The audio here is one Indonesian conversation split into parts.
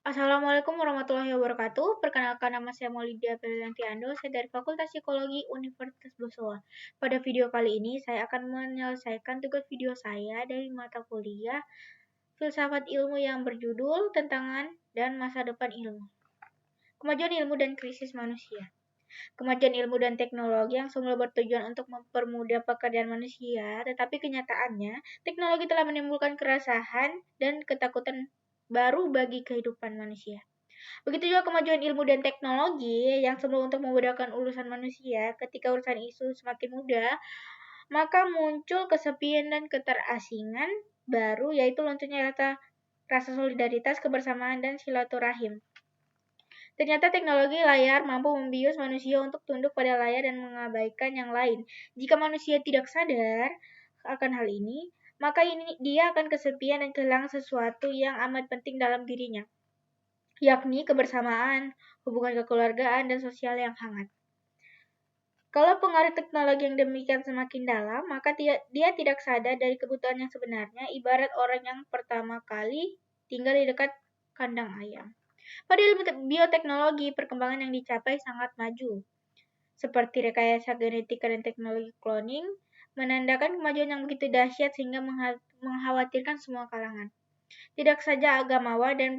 Assalamualaikum warahmatullahi wabarakatuh. Perkenalkan, nama saya Maulidia Prilliantiando. Saya dari Fakultas Psikologi Universitas Bosowa. Pada video kali ini, saya akan menyelesaikan tugas video saya dari mata kuliah Filsafat Ilmu yang berjudul Tantangan dan Masa Depan Ilmu. Kemajuan ilmu dan krisis manusia. Kemajuan ilmu dan teknologi yang semula bertujuan untuk mempermudah pekerjaan manusia, tetapi kenyataannya teknologi telah menimbulkan keresahan dan ketakutan baru bagi kehidupan manusia. Begitu juga kemajuan ilmu dan teknologi yang semula untuk memudahkan urusan manusia, ketika urusan isu semakin mudah, maka muncul kesepian dan keterasingan baru, yaitu lunturnya rasa solidaritas, kebersamaan, dan silaturahim. Ternyata teknologi layar mampu membius manusia untuk tunduk pada layar dan mengabaikan yang lain. Jika manusia tidak sadar akan hal ini, maka dia akan kesepian dan kehilangan sesuatu yang amat penting dalam dirinya, yakni kebersamaan, hubungan kekeluargaan, dan sosial yang hangat. Kalau pengaruh teknologi yang demikian semakin dalam, maka dia tidak sadar dari kebutuhan yang sebenarnya, ibarat orang yang pertama kali tinggal di dekat kandang ayam. Pada ilmu bioteknologi, perkembangan yang dicapai sangat maju, seperti rekayasa genetika dan teknologi cloning, menandakan kemajuan yang begitu dahsyat sehingga mengkhawatirkan semua kalangan. Tidak saja agamawan dan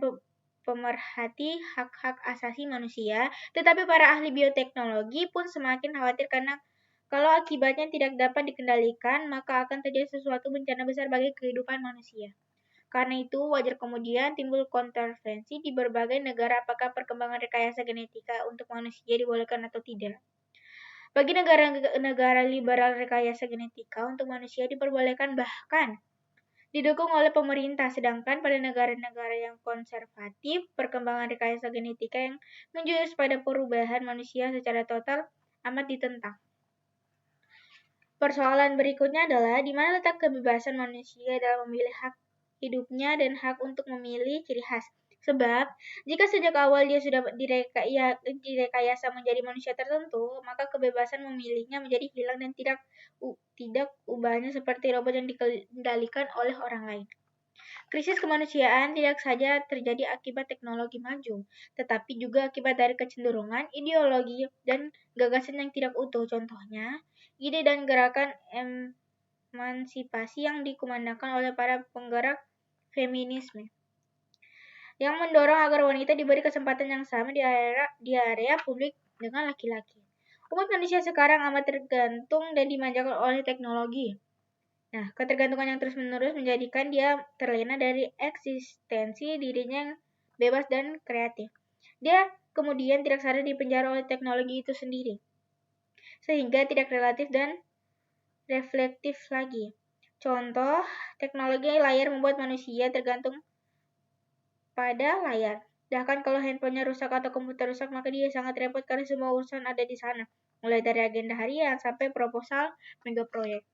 pemerhati hak-hak asasi manusia, tetapi para ahli bioteknologi pun semakin khawatir karena kalau akibatnya tidak dapat dikendalikan, maka akan terjadi sesuatu bencana besar bagi kehidupan manusia. Karena itu, wajar kemudian timbul kontroversi di berbagai negara apakah perkembangan rekayasa genetika untuk manusia dibolehkan atau tidak. Bagi negara-negara liberal, rekayasa genetika untuk manusia diperbolehkan, bahkan didukung oleh pemerintah, sedangkan pada negara-negara yang konservatif, perkembangan rekayasa genetika yang menjurus pada perubahan manusia secara total amat ditentang. Persoalan berikutnya adalah di mana letak kebebasan manusia dalam memilih hak hidupnya dan hak untuk memilih ciri khas. Sebab, jika sejak awal dia sudah direkayasa menjadi manusia tertentu, maka kebebasan memilihnya menjadi hilang dan tidak ubahnya seperti robot yang dikendalikan oleh orang lain. Krisis kemanusiaan tidak saja terjadi akibat teknologi maju, tetapi juga akibat dari kecenderungan, ideologi, dan gagasan yang tidak utuh. Contohnya, ide dan gerakan emansipasi yang dikumandangkan oleh para penggerak feminisme, yang mendorong agar wanita diberi kesempatan yang sama di area publik dengan laki-laki. Umat manusia sekarang amat tergantung dan dimanjakan oleh teknologi. Nah, ketergantungan yang terus-menerus menjadikan dia terlena dari eksistensi dirinya yang bebas dan kreatif. Dia kemudian tidak sadar dipenjara oleh teknologi itu sendiri, sehingga tidak relatif dan reflektif lagi. Contoh, teknologi layar membuat manusia tergantung pada layar. Bahkan kalau handphonenya rusak atau komputer rusak, maka dia sangat repot karena semua urusan ada di sana, mulai dari agenda harian sampai proposal mega proyek.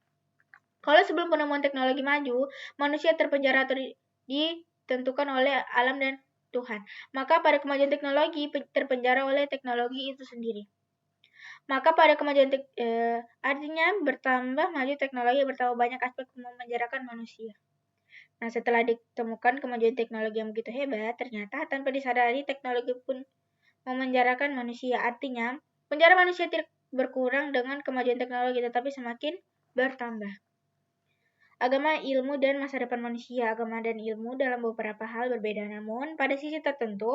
Kalau sebelum penemuan teknologi maju, manusia terpenjara atau ditentukan oleh alam dan Tuhan, maka pada kemajuan teknologi terpenjara oleh teknologi itu sendiri. Maka pada kemajuan artinya bertambah maju teknologi, bertambah banyak aspek memenjarakan manusia. Nah, setelah ditemukan kemajuan teknologi yang begitu hebat, ternyata tanpa disadari teknologi pun memenjarakan manusia. Artinya, penjara manusia tidak berkurang dengan kemajuan teknologi, tetapi semakin bertambah. Agama, ilmu, dan masa depan manusia. Agama dan ilmu dalam beberapa hal berbeda, namun pada sisi tertentu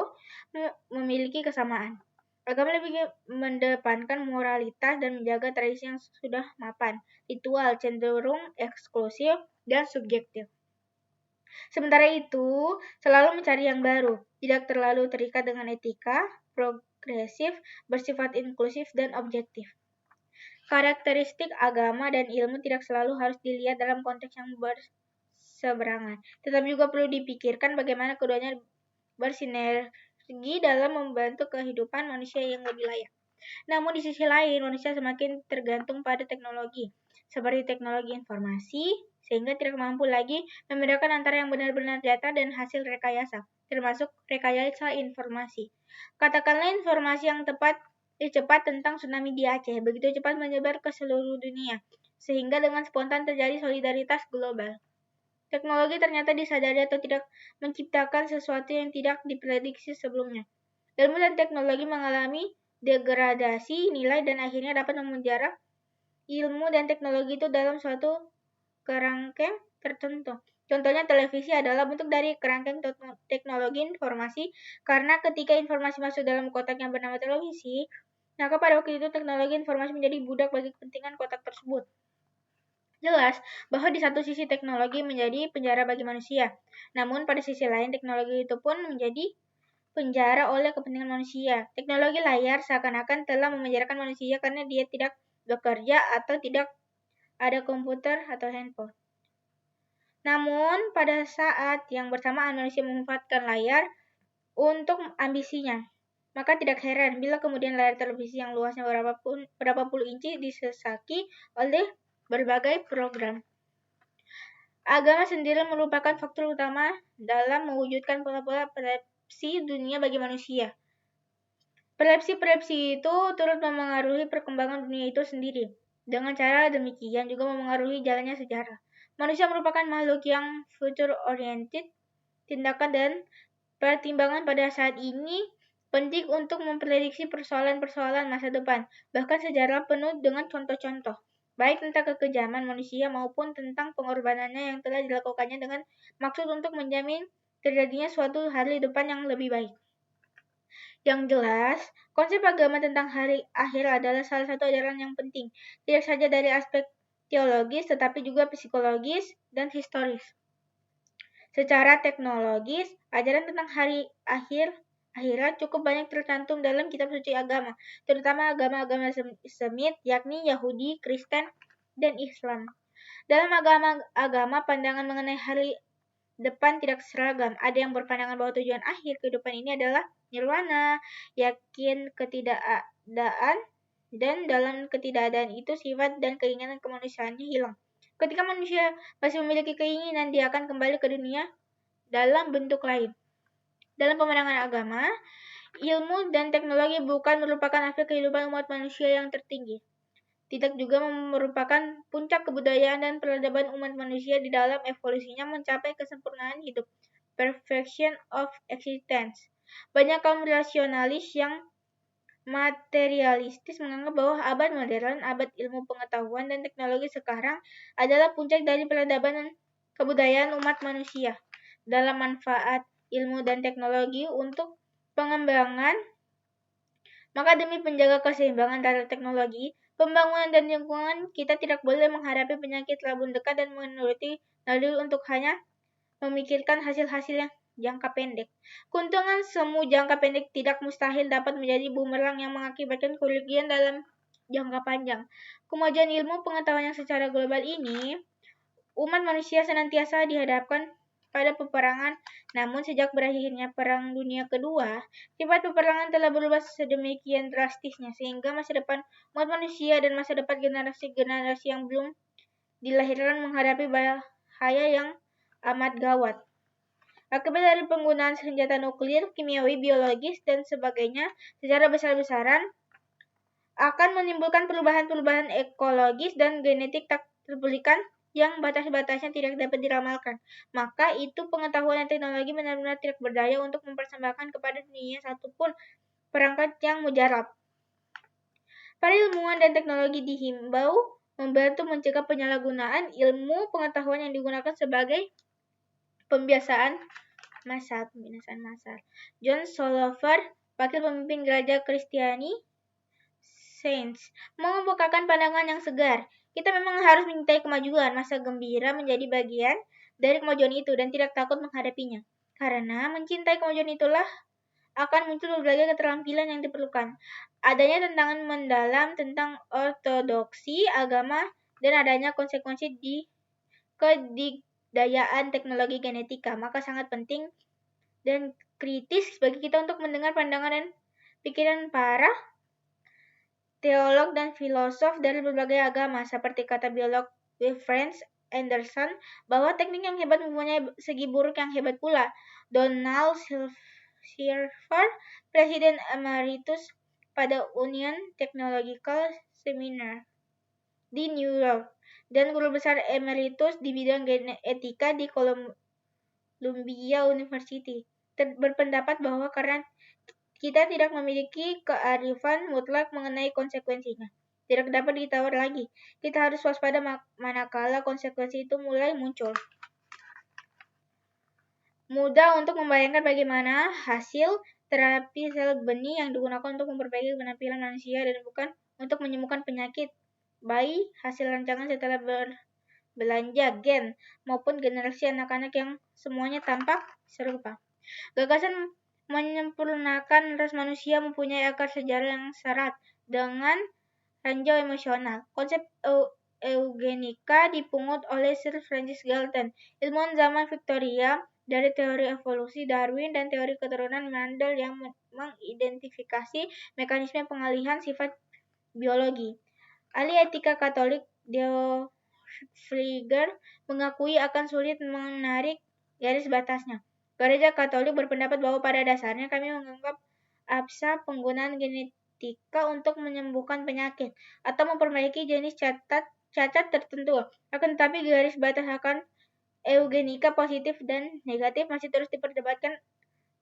memiliki kesamaan. Agama lebih mendepankan moralitas dan menjaga tradisi yang sudah mapan. Ritual cenderung eksklusif dan subjektif. Sementara itu, selalu mencari yang baru, tidak terlalu terikat dengan etika, progresif, bersifat inklusif, dan objektif. Karakteristik agama dan ilmu tidak selalu harus dilihat dalam konteks yang berseberangan, tetapi juga perlu dipikirkan bagaimana keduanya bersinergi dalam membantu kehidupan manusia yang lebih layak. Namun di sisi lain, manusia semakin tergantung pada teknologi, seperti teknologi informasi, sehingga tidak mampu lagi membedakan antara yang benar-benar data dan hasil rekayasa, termasuk rekayasa informasi. Katakanlah informasi yang cepat tentang tsunami di Aceh, begitu cepat menyebar ke seluruh dunia, sehingga dengan spontan terjadi solidaritas global. Teknologi ternyata disadari atau tidak menciptakan sesuatu yang tidak diprediksi sebelumnya. Ilmu dan teknologi mengalami degradasi nilai dan akhirnya dapat memenjara ilmu dan teknologi itu dalam suatu kerangkeng tertentu. Contohnya televisi adalah bentuk dari kerangkeng teknologi informasi karena ketika informasi masuk dalam kotak yang bernama televisi, maka pada waktu itu teknologi informasi menjadi budak bagi kepentingan kotak tersebut. Jelas bahwa di satu sisi teknologi menjadi penjara bagi manusia, namun pada sisi lain teknologi itu pun menjadi penjara oleh kepentingan manusia. Teknologi layar seakan-akan telah memenjarakan manusia karena dia tidak bekerja atau tidak ada komputer atau handphone. Namun, pada saat yang bersamaan manusia memanfaatkan layar untuk ambisinya, maka tidak heran bila kemudian layar televisi yang luasnya berapa puluh inci disesaki oleh berbagai program. Agama sendiri merupakan faktor utama dalam mewujudkan pola-pola persepsi dunia bagi manusia. Persepsi itu turut memengaruhi perkembangan dunia itu sendiri. Dengan cara demikian juga memengaruhi jalannya sejarah. Manusia merupakan makhluk yang future-oriented. Tindakan dan pertimbangan pada saat ini penting untuk memprediksi persoalan-persoalan masa depan. Bahkan sejarah penuh dengan contoh-contoh, baik tentang kekejaman manusia maupun tentang pengorbanannya yang telah dilakukannya dengan maksud untuk menjamin terjadinya suatu hari depan yang lebih baik. Yang jelas, konsep agama tentang hari akhir adalah salah satu ajaran yang penting, tidak saja dari aspek teologis tetapi juga psikologis dan historis. Secara teknologis, ajaran tentang hari akhirat cukup banyak tercantum dalam kitab suci agama, terutama agama-agama Semit, yakni Yahudi, Kristen, dan Islam. Dalam agama, pandangan mengenai hari depan tidak seragam. Ada yang berpandangan bahwa tujuan akhir kehidupan ini adalah nirwana, yakin ketidakadaan, dan dalam ketidakadaan itu sifat dan keinginan kemanusiaannya hilang. Ketika manusia masih memiliki keinginan, dia akan kembali ke dunia dalam bentuk lain. Dalam pemandangan agama, ilmu dan teknologi bukan merupakan aspek kehidupan umat manusia yang tertinggi. Tidak juga merupakan puncak kebudayaan dan peradaban umat manusia di dalam evolusinya mencapai kesempurnaan hidup, perfection of existence. Banyak kaum rasionalis yang materialistis menganggap bahwa abad modern, abad ilmu pengetahuan dan teknologi sekarang adalah puncak dari peradaban dan kebudayaan umat manusia. Dalam manfaat ilmu dan teknologi untuk pengembangan, maka demi menjaga keseimbangan antara teknologi, pembangunan dan lingkungan, kita tidak boleh menghadapi penyakit labun dekat dan menuruti naluri untuk hanya memikirkan hasil-hasil yang jangka pendek. Keuntungan semu jangka pendek tidak mustahil dapat menjadi bumerang yang mengakibatkan kerugian dalam jangka panjang. Kemajuan ilmu pengetahuan yang secara global ini, umat manusia senantiasa dihadapkan pada peperangan, namun sejak berakhirnya Perang Dunia Kedua, sifat peperangan telah berubah sedemikian drastisnya sehingga masa depan umat manusia dan masa depan generasi-generasi yang belum dilahirkan menghadapi bahaya yang amat gawat. Akibat dari penggunaan senjata nuklir, kimiawi, biologis, dan sebagainya secara besar-besaran akan menimbulkan perubahan-perubahan ekologis dan genetik tak terpulihkan yang batas-batasnya tidak dapat diramalkan. Maka itu pengetahuan dan teknologi benar-benar tidak berdaya untuk mempersembahkan kepada dunia satupun perangkat yang mujarab. Para ilmuwan dan teknologi dihimbau membantu mencegah penyalahgunaan ilmu pengetahuan yang digunakan sebagai pembiasaan massal. John Solover, wakil pemimpin gereja Kristiani Saints, mengemukakan pandangan yang segar. Kita memang harus mencintai kemajuan, masa gembira menjadi bagian dari kemajuan itu dan tidak takut menghadapinya. Karena mencintai kemajuan itulah akan muncul berbagai keterampilan yang diperlukan. Adanya tantangan mendalam tentang ortodoksi agama dan adanya konsekuensi di kedikdayaan teknologi genetika, maka sangat penting dan kritis bagi kita untuk mendengar pandangan dan pikiran para teolog dan filosof dari berbagai agama, seperti kata biolog Wilfred Anderson, bahwa teknik yang hebat mempunyai segi buruk yang hebat pula. Donald Silver, Presiden Emeritus pada Union Technological Seminar di New York, dan guru besar emeritus di bidang etika di Columbia University. Berpendapat bahwa karena kita tidak memiliki kearifan mutlak mengenai konsekuensinya, tidak dapat ditawar lagi. Kita harus waspada manakala konsekuensi itu mulai muncul. Mudah untuk membayangkan bagaimana hasil terapi sel benih yang digunakan untuk memperbaiki penampilan manusia dan bukan untuk menyembuhkan penyakit bayi hasil rancangan setelah berbelanja gen maupun generasi anak-anak yang semuanya tampak serupa. Gagasan menyempurnakan ras manusia mempunyai akar sejarah yang syarat dengan ranjau emosional. Konsep eugenika dipungut oleh Sir Francis Galton, ilmuwan zaman Victoria, dari teori evolusi Darwin dan teori keturunan Mendel yang mengidentifikasi mekanisme pengalihan sifat biologi. Ahli etika Katolik Theo Flieger mengakui akan sulit menarik garis batasnya. Gereja Katolik berpendapat bahwa pada dasarnya kami menganggap absah penggunaan genetika untuk menyembuhkan penyakit atau memperbaiki jenis cacat tertentu. Akan tetapi garis batas akan eugenika positif dan negatif masih terus diperdebatkan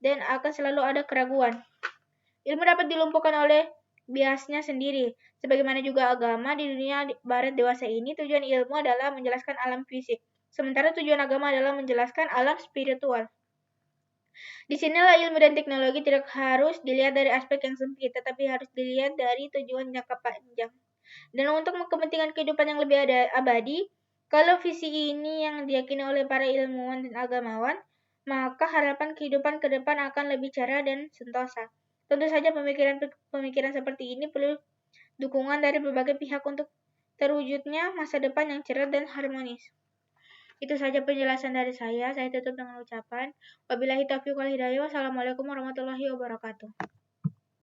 dan akan selalu ada keraguan. Ilmu dapat dilumpuhkan oleh biasnya sendiri. Sebagaimana juga agama di dunia barat dewasa ini, tujuan ilmu adalah menjelaskan alam fisik. Sementara tujuan agama adalah menjelaskan alam spiritual. Disinilah ilmu dan teknologi tidak harus dilihat dari aspek yang sempit, tetapi harus dilihat dari tujuan jangka panjang. Dan untuk kepentingan kehidupan yang lebih abadi, kalau visi ini yang diyakini oleh para ilmuwan dan agamawan, maka harapan kehidupan ke depan akan lebih cerah dan sentosa. Tentu saja pemikiran seperti ini perlu dukungan dari berbagai pihak untuk terwujudnya masa depan yang cerah dan harmonis. Itu saja penjelasan dari saya. Saya tutup dengan ucapan wabillahi taufiq wal hidayah. Wassalamualaikum warahmatullahi wabarakatuh.